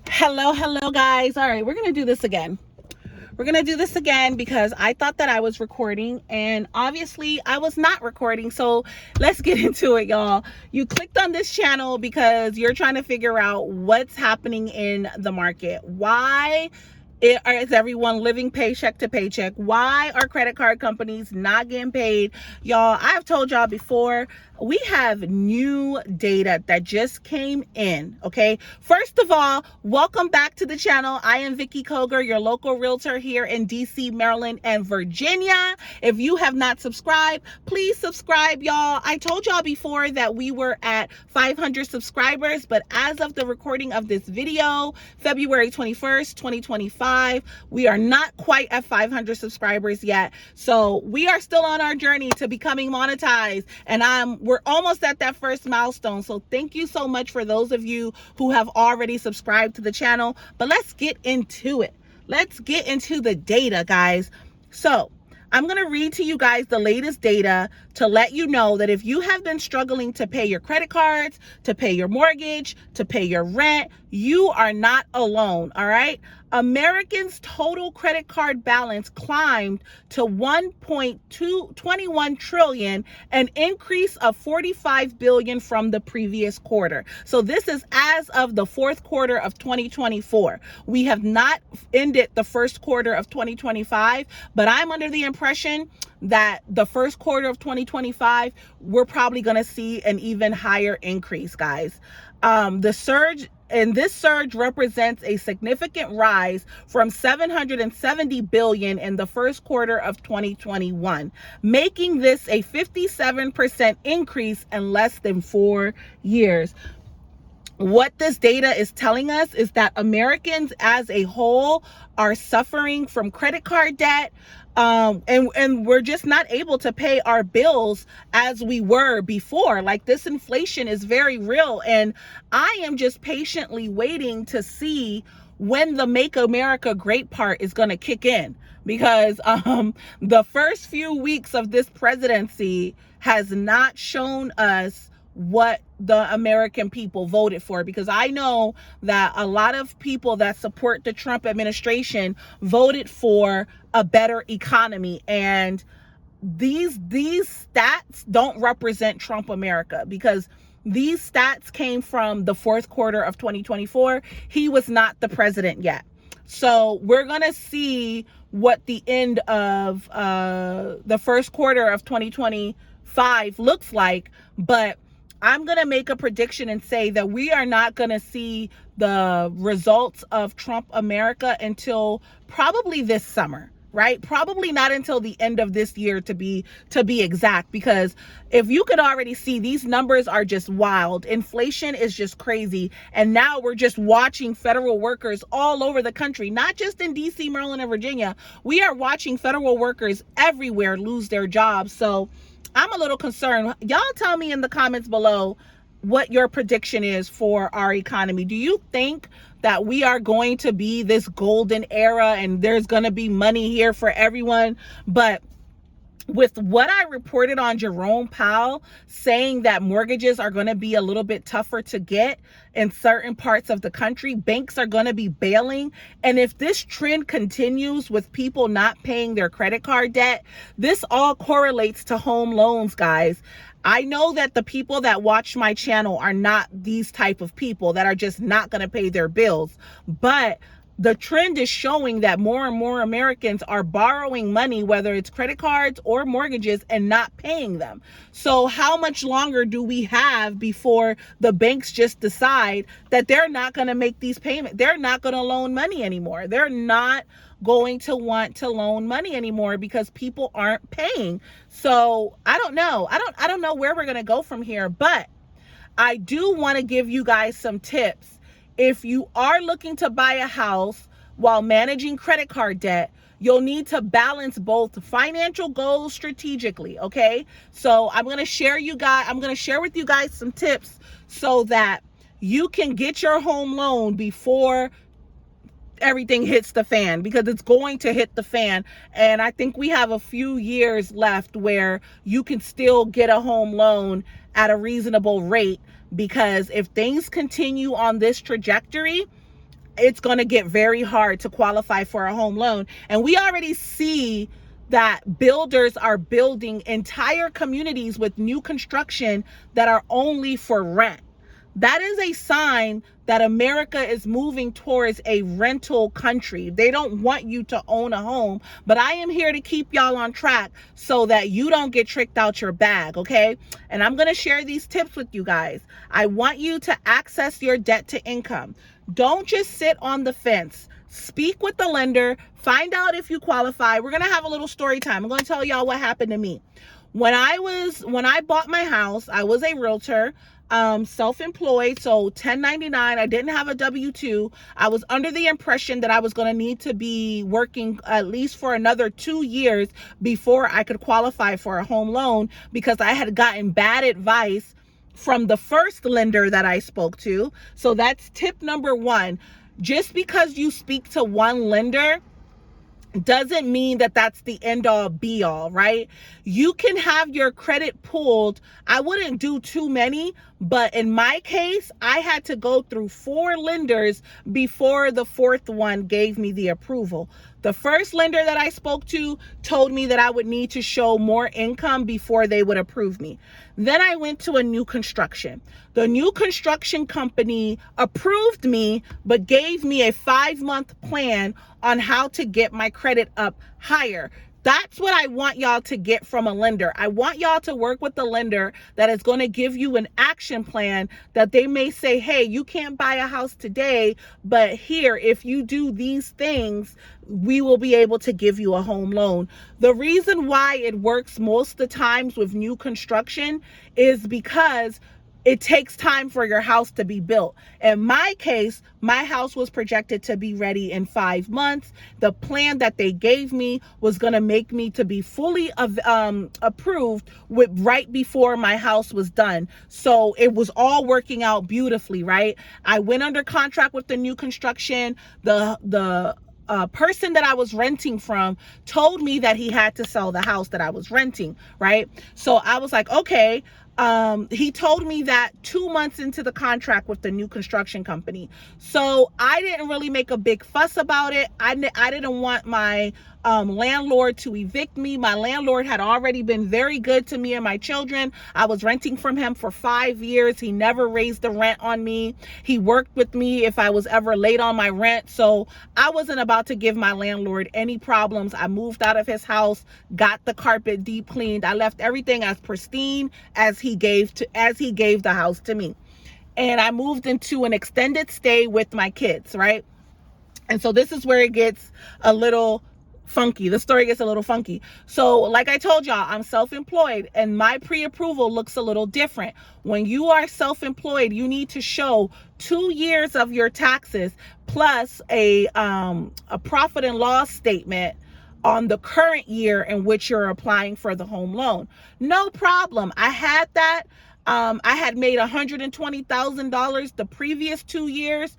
Hello, guys. All right, we're going to do this again. We're going to do this again because I thought that I was recording and obviously I was not recording. So let's get into it, y'all. You clicked on this channel because you're trying to figure out what's happening in the market. Why is everyone living paycheck to paycheck? Why are credit card companies not getting paid? Y'all, I've told y'all before, we have new data that just came in, okay? First of all, welcome back to the channel. I am Vicky Koger, your local realtor here in DC, Maryland, and Virginia. If you have not subscribed, please subscribe, y'all. I told y'all before that we were at 500 subscribers, but as of the recording of this video, February 21st, 2025, we are not quite at 500 subscribers yet. So we are still on our journey to becoming monetized, and we're almost at that first milestone. So thank you so much for those of you who have already subscribed to the channel. But let's get into it. Let's get into the data, guys. So I'm going to read to you guys the latest data to let you know that if you have been struggling to pay your credit cards, to pay your mortgage, to pay your rent, you are not alone, all right? Americans' total credit card balance climbed to 1.21 trillion, an increase of 45 billion from the previous quarter. So this is as of the fourth quarter of 2024. We have not ended the first quarter of 2025, but I'm under the impression that the first quarter of 2025, we're probably going to see an even higher increase, guys. This surge represents a significant rise from 770 billion in the first quarter of 2021, making this a 57% increase in less than 4 years. What this data is telling us is that Americans as a whole are suffering from credit card debt, and we're just not able to pay our bills as we were before. Like, this inflation is very real, and I am just patiently waiting to see when the Make America Great part is going to kick in, because the first few weeks of this presidency has not shown us what the American people voted for, because I know that a lot of people that support the Trump administration voted for a better economy, and these stats don't represent Trump America, because these stats came from the fourth quarter of 2024. He was not the president yet. So we're going to see what the end of the first quarter of 2025 looks like, but I'm going to make a prediction and say that we are not going to see the results of Trump America until probably this summer, right? Probably not until the end of this year, to be exact, because if you could already see, these numbers are just wild. Inflation is just crazy. And now we're just watching federal workers all over the country, not just in DC, Maryland, and Virginia. We are watching federal workers everywhere lose their jobs. So I'm a little concerned. Y'all tell me in the comments below what your prediction is for our economy. Do you think that we are going to be this golden era and there's going to be money here for everyone? But with what I reported on Jerome Powell saying that mortgages are going to be a little bit tougher to get in certain parts of the country, banks are going to be bailing. And if this trend continues with people not paying their credit card debt, this all correlates to home loans, guys. I know that the people that watch my channel are not these type of people that are just not going to pay their bills, but the trend is showing that more and more Americans are borrowing money, whether it's credit cards or mortgages, and not paying them. So how much longer do we have before the banks just decide that they're not going to make these payments? They're not going to loan money anymore. They're not going to want to loan money anymore because people aren't paying. So I don't know. I don't know where we're going to go from here, but I do want to give you guys some tips. If you are looking to buy a house while managing credit card debt, you'll need to balance both financial goals strategically, okay? So I'm going to share with you guys some tips so that you can get your home loan before everything hits the fan, because it's going to hit the fan. And I think we have a few years left where you can still get a home loan at a reasonable rate, because if things continue on this trajectory, it's going to get very hard to qualify for a home loan. And we already see that builders are building entire communities with new construction that are only for rent. That is a sign that America is moving towards a rental country. They don't want you to own a home, but I am here to keep y'all on track so that you don't get tricked out your bag, okay? And I'm going to share these tips with you guys. I want you to access your debt to income. Don't just sit on the fence. Speak with the lender, find out if you qualify. We're going to have a little story time. I'm going to tell y'all what happened to me. When I bought my house, I was a realtor, self-employed, so 1099. I didn't have a W-2. I was under the impression that I was going to need to be working at least for another 2 years before I could qualify for a home loan, because I had gotten bad advice from the first lender that I spoke to. So that's tip number one. Just because you speak to one lender doesn't mean that that's the end all be all, right? You can have your credit pulled. I wouldn't do too many, but in my case, I had to go through 4 lenders before the 4th one gave me the approval. The first lender that I spoke to told me that I would need to show more income before they would approve me. Then I went to a new construction. The new construction company approved me, but gave me a 5-month plan on how to get my credit up higher. That's what I want y'all to get from a lender. I want y'all to work with the lender that is going to give you an action plan that they may say, hey, you can't buy a house today, but here, if you do these things, we will be able to give you a home loan. The reason why it works most of the times with new construction is because it takes time for your house to be built. In my case, my house was projected to be ready in 5 months. The plan that they gave me was going to make me to be fully approved with right before my house was done. So it was all working out beautifully, right? I went under contract with the new construction. The person that I was renting from told me that he had to sell the house that I was renting, right? So I was like, okay. He told me that 2 months into the contract with the new construction company. So I didn't really make a big fuss about it. I didn't want my landlord to evict me. My landlord had already been very good to me and my children. I was renting from him for 5 years. He never raised the rent on me. He worked with me if I was ever late on my rent. So I wasn't about to give my landlord any problems. I moved out of his house, got the carpet deep cleaned. I left everything as pristine as he gave the house to me. And I moved into an extended stay with my kids, right? And so this is where it gets a little funky. The story gets a little funky. So like I told y'all, I'm self-employed and my pre-approval looks a little different. When you are self-employed, you need to show 2 years of your taxes plus a profit and loss statement on the current year in which you're applying for the home loan. No problem. I had that. I had made $120,000 the previous 2 years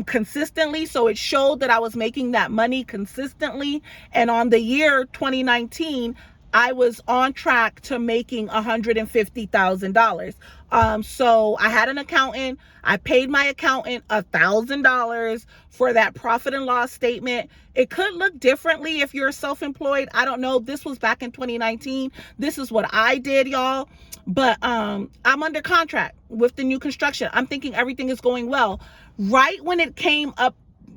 consistently. So it showed that I was making that money consistently. And on the year 2019, I was on track to making $150,000. So I had an accountant. I paid my accountant $1,000 for that profit and loss statement. It could look differently if you're self-employed. I don't know. This was back in 2019. This is what I did, y'all. But I'm under contract with the new construction. I'm thinking everything is going well. Right when it came up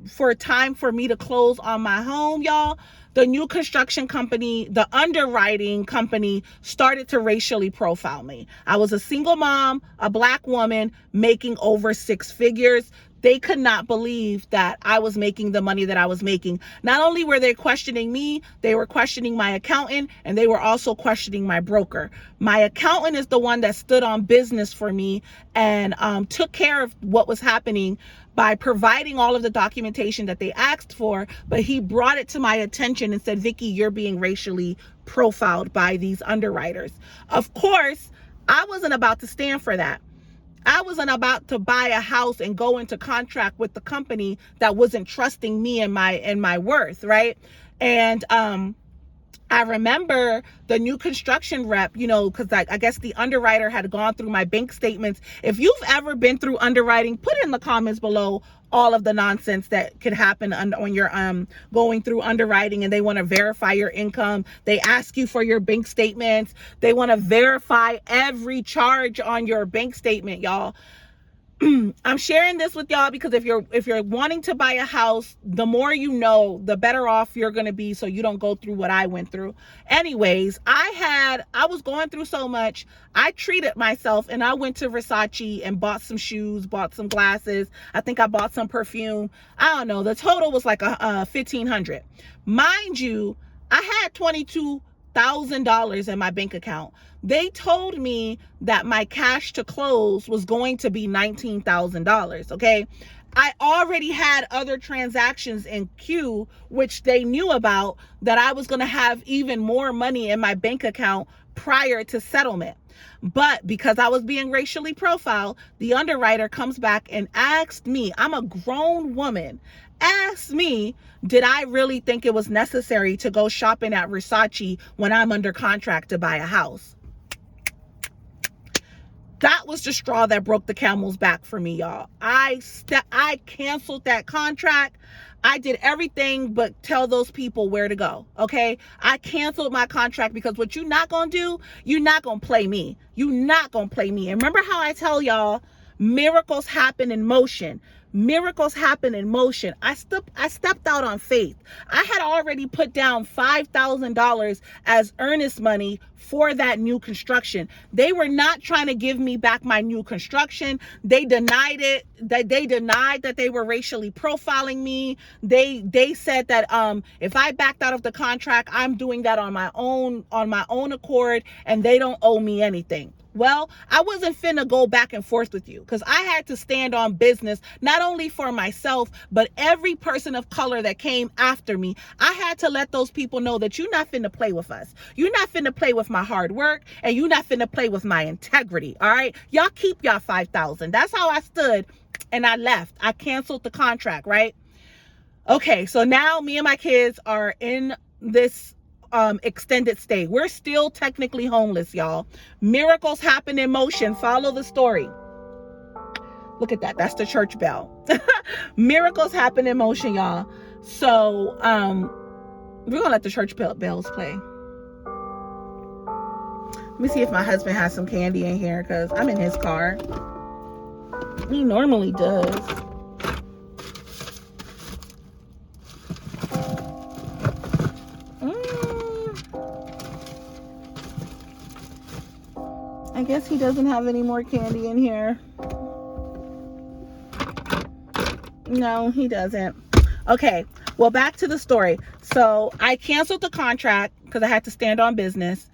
for time for me to close on my home, y'all, the new construction company, the underwriting company, started to racially profile me. I was a single mom, a Black woman making over 6 figures. They could not believe that I was making the money that I was making. Not only were they questioning me, they were questioning my accountant, and they were also questioning my broker. My accountant is the one that stood on business for me and took care of what was happening by providing all of the documentation that they asked for, but he brought it to my attention and said, Vicky, you're being racially profiled by these underwriters. Of course, I wasn't about to stand for that. I wasn't about to buy a house and go into contract with the company that wasn't trusting me and my worth, right? And I remember the new construction rep, you know, because I guess the underwriter had gone through my bank statements. If you've ever been through underwriting, put it in the comments below all of the nonsense that could happen when you're going through underwriting, and they want to verify your income. They ask you for your bank statements. They want to verify every charge on your bank statement, y'all. I'm sharing this with y'all because if you're wanting to buy a house, the more you know, the better off you're going to be, so you don't go through what I went through. Anyways, I was going through so much. I treated myself, and I went to Versace and bought some shoes, bought some glasses. I think I bought some perfume. I don't know. The total was like $1,500. Mind you, I had $22,000 in my bank account. They told me that my cash to close was going to be $19,000. Okay. I already had other transactions in queue, which they knew about, that I was going to have even more money in my bank account prior to settlement. But because I was being racially profiled, the underwriter comes back and asked me, I'm a grown woman, asked me, did I really think it was necessary to go shopping at Versace when I'm under contract to buy a house? That was the straw that broke the camel's back for me, y'all. I canceled that contract. I did everything but tell those people where to go, okay? I canceled my contract because what you're not going to do, you're not going to play me. You're not going to play me. And remember how I tell y'all, miracles happen in motion. Miracles happen in motion. I stepped out on faith. I had already put down $5,000 as earnest money for that new construction. They were not trying to give me back my new construction. They denied it. They denied that they were racially profiling me. They said that if I backed out of the contract, I'm doing that on my own accord, and they don't owe me anything. Well, I wasn't finna go back and forth with you, because I had to stand on business, not only for myself, but every person of color that came after me. I had to let those people know that you're not finna play with us. You're not finna play with my hard work, and you're not finna play with my integrity. All right. Y'all keep y'all $5,000. That's how I stood, and I left. I canceled the contract, right? Okay. So now me and my kids are in this extended stay. We're still technically homeless, y'all. Miracles happen in motion. Follow the story. Look at that. That's the church bell. Miracles happen in motion, y'all. So we're gonna let the church bells play. Let me see if my husband has some candy in here, because I'm in his car. He normally does. I guess he doesn't have any more candy in here. No, he doesn't. Okay, well, back to the story. So I canceled the contract because I had to stand on business.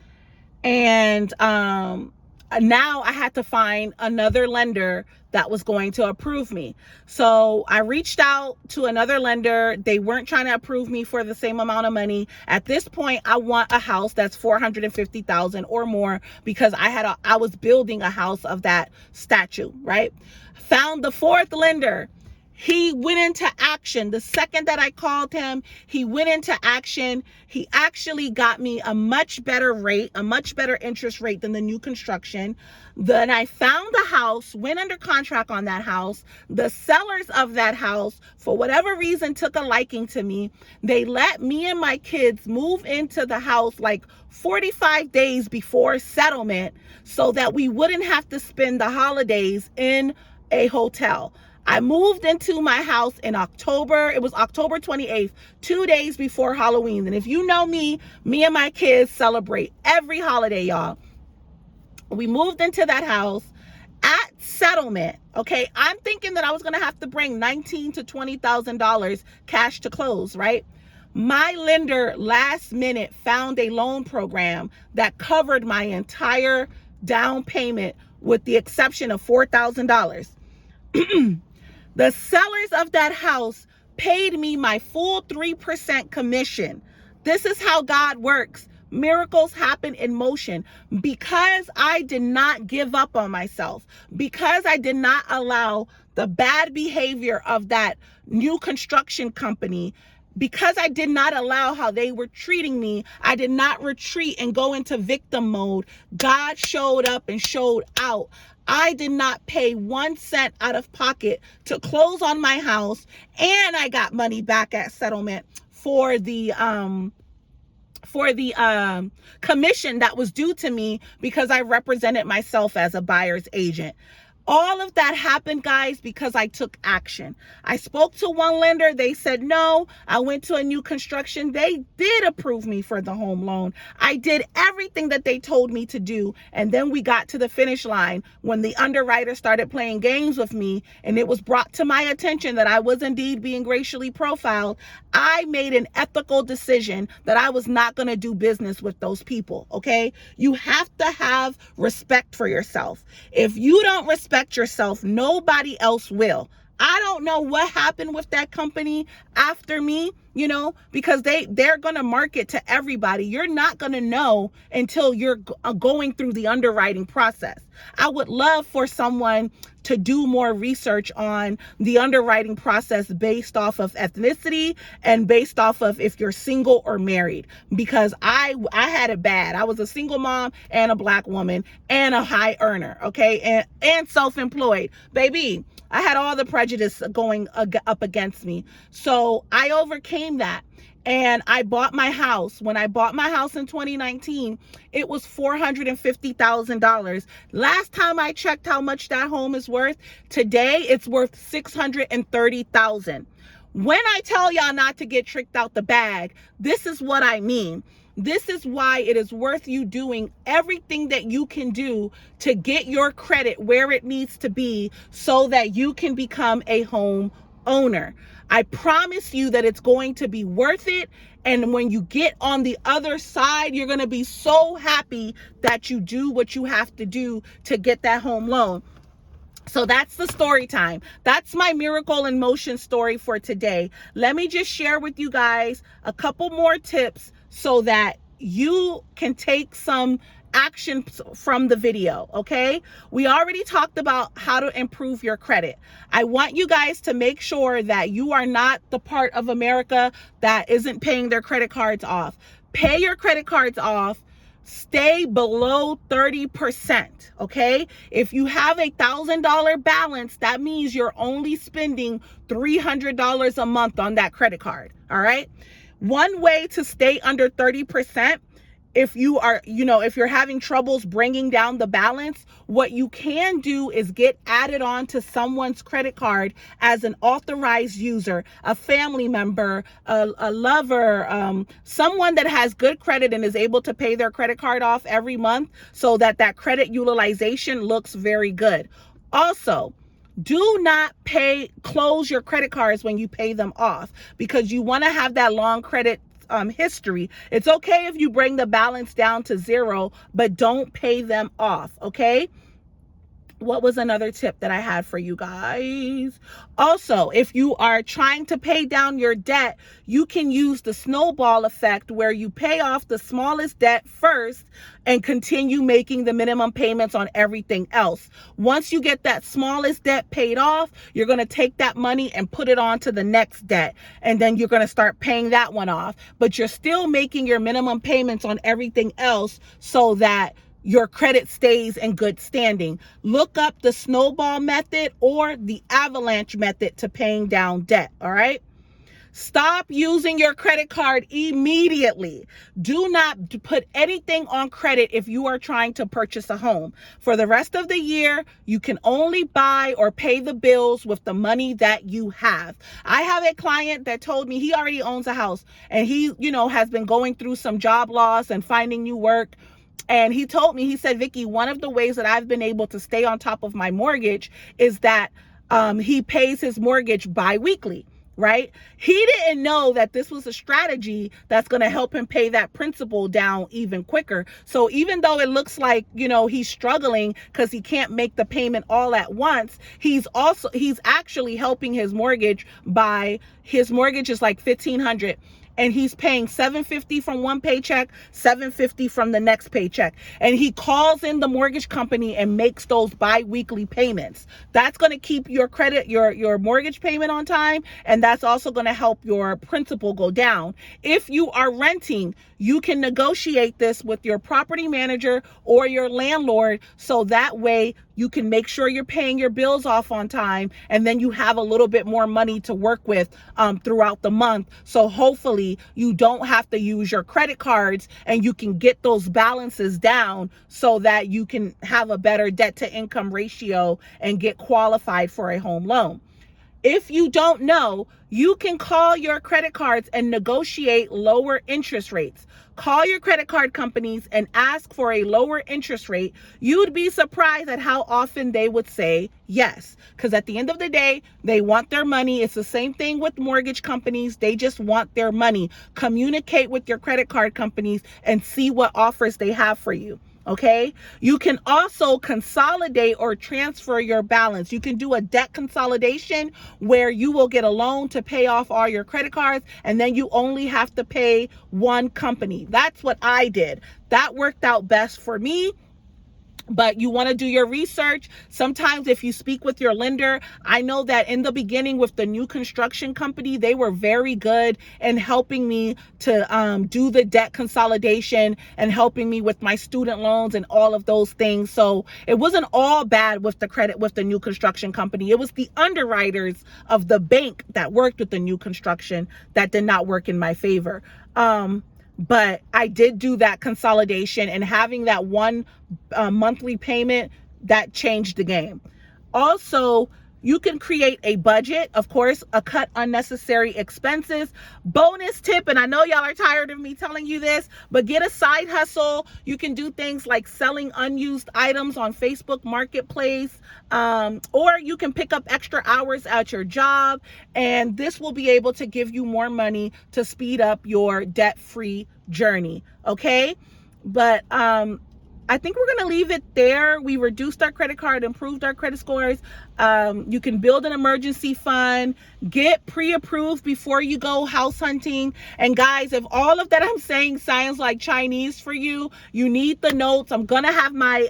And now I had to find another lender that was going to approve me. So I reached out to another lender. They weren't trying to approve me for the same amount of money. At this point, I want a house that's $450,000 or more, because I was building a house of that statue, right? Found the fourth lender. He went into action. The second that I called him, he went into action. He actually got me a much better rate, a much better interest rate than the new construction. Then I found the house, went under contract on that house. The sellers of that house, for whatever reason, took a liking to me. They let me and my kids move into the house like 45 days before settlement, so that we wouldn't have to spend the holidays in a hotel. I moved into my house in October. It was October 28th, 2 days before Halloween. And if you know me and my kids celebrate every holiday, y'all. We moved into that house at settlement. Okay. I'm thinking that I was going to have to bring $19,000 to $20,000 cash to close, right? My lender last minute found a loan program that covered my entire down payment, with the exception of $4,000. The sellers of that house paid me my full 3% commission. This is how God works. Miracles happen in motion. Because I did not give up on myself, because I did not allow the bad behavior of that new construction company, because I did not allow how they were treating me, I did not retreat and go into victim mode. God showed up and showed out. I did not pay 1 cent out of pocket to close on my house, and I got money back at settlement for the commission that was due to me because I represented myself as a buyer's agent. All of that happened, guys, because I took action. I spoke to one lender. They said no. I went to a new construction. They did approve me for the home loan. I did everything that they told me to do. And then we got to the finish line when the underwriter started playing games with me, and it was brought to my attention that I was indeed being racially profiled. I made an ethical decision that I was not going to do business with those people, okay? You have to have respect for yourself. If you don't respect yourself, nobody else will. I don't know what happened with that company after me, because they're going to market to everybody. You're not going to know until you're going through the underwriting process. I would love for someone to do more research on the underwriting process based off of ethnicity and based off of if you're single or married, because I had it bad. I was a single mom and a Black woman and a high earner, okay, and self-employed. Baby, I had all the prejudice going up against me. So I overcame that. And I bought my house. When I bought my house in 2019, it was $450,000. Last time I checked how much that home is worth, today it's worth $630,000. When I tell y'all not to get tricked out the bag, this is what I mean. This is why it is worth you doing everything that you can do to get your credit where it needs to be so that you can become a home owner. I promise you that it's going to be worth it. And when you get on the other side, you're going to be so happy that you do what you have to do to get that home loan. So that's the story time. That's my miracle in motion story for today. Let me just share with you guys a couple more tips so that you can take some action from the video, okay? We already talked about how to improve your credit. I want you guys to make sure that you are not the part of America that isn't paying their credit cards off. Pay your credit cards off. Stay below 30%, okay? If you have a $1,000 balance, that means you're only spending $300 a month on that credit card, all right? One way to stay under 30%, if you are, if you're having troubles bringing down the balance, what you can do is get added on to someone's credit card as an authorized user, a family member, a lover, someone that has good credit and is able to pay their credit card off every month so that that credit utilization looks very good. Also, do not close your credit cards when you pay them off, because you want to have that long credit history. It's okay if you bring the balance down to zero, but don't pay them off, okay? What was another tip that I had for you guys? Also, if you are trying to pay down your debt, you can use the snowball effect where you pay off the smallest debt first and continue making the minimum payments on everything else. Once you get that smallest debt paid off, you're going to take that money and put it on to the next debt. And then you're going to start paying that one off. But you're still making your minimum payments on everything else so that your credit stays in good standing. Look up the snowball method or the avalanche method to paying down debt, all right? Stop using your credit card immediately. Do not put anything on credit if you are trying to purchase a home. For the rest of the year, you can only buy or pay the bills with the money that you have. I have a client that told me he already owns a house and he, has been going through some job loss and finding new work. And he told me, he said, Vicky, one of the ways that I've been able to stay on top of my mortgage is that he pays his mortgage bi-weekly, right? He didn't know that this was a strategy that's going to help him pay that principal down even quicker. So even though it looks like, he's struggling because he can't make the payment all at once, he's actually helping his mortgage by, his mortgage is like $1,500. And he's paying $750 from one paycheck, $750 from the next paycheck. And he calls in the mortgage company and makes those bi-weekly payments. That's going to keep your credit, your mortgage payment on time. And that's also going to help your principal go down. If you are renting, you can negotiate this with your property manager or your landlord. So that way you can make sure you're paying your bills off on time, and then you have a little bit more money to work with throughout the month. So hopefully you don't have to use your credit cards, and you can get those balances down so that you can have a better debt to income ratio and get qualified for a home loan. If you don't know, you can call your credit cards and negotiate lower interest rates. Call your credit card companies and ask for a lower interest rate. You would be surprised at how often they would say yes. Because at the end of the day, they want their money. It's the same thing with mortgage companies. They just want their money. Communicate with your credit card companies and see what offers they have for you. Okay, you can also consolidate or transfer your balance. You can do a debt consolidation where you will get a loan to pay off all your credit cards, and then you only have to pay one company. That's what I did. That worked out best for me. But you want to do your research. Sometimes if you speak with your lender, I know that in the beginning with the new construction company, they were very good in helping me to do the debt consolidation and helping me with my student loans and all of those things. So it wasn't all bad with the credit with the new construction company. It was the underwriters of the bank that worked with the new construction that did not work in my favor. But I did do that consolidation, and having that one monthly payment, that changed the game. Also, you can create a budget, of course, cut unnecessary expenses. Bonus tip, and I know y'all are tired of me telling you this, but get a side hustle. You can do things like selling unused items on Facebook Marketplace, or you can pick up extra hours at your job, and this will be able to give you more money to speed up your debt-free journey, okay? But I think we're going to leave it there. We reduced our credit card, improved our credit scores. You can build an emergency fund, get pre-approved before you go house hunting. And guys, if all of that I'm saying sounds like Chinese for you, you need the notes. I'm going to have my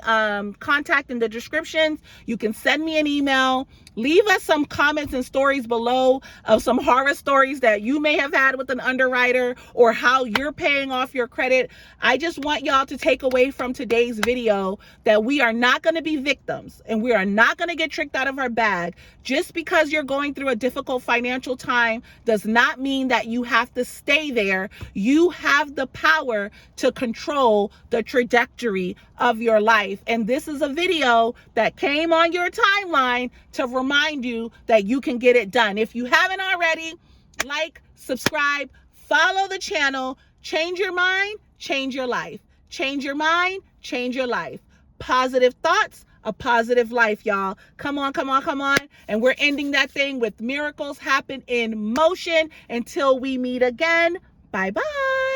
contact in the descriptions. You can send me an email. Leave us some comments and stories below of some horror stories that you may have had with an underwriter, or how you're paying off your credit. I just want y'all to take away from today's video that we are not going to be victims, and we are not going to get tricked out of our bag. Just because you're going through a difficult financial time does not mean that you have to stay there. You have the power to control the trajectory of your life. And this is a video that came on your timeline to remind you that you can get it done. If you haven't already, like, subscribe, follow the channel. Change your mind, change your life. Change your mind, change your life. Positive thoughts, a positive life, y'all. Come on, come on, come on. And we're ending that thing with miracles happen in motion. Until we meet again, bye-bye.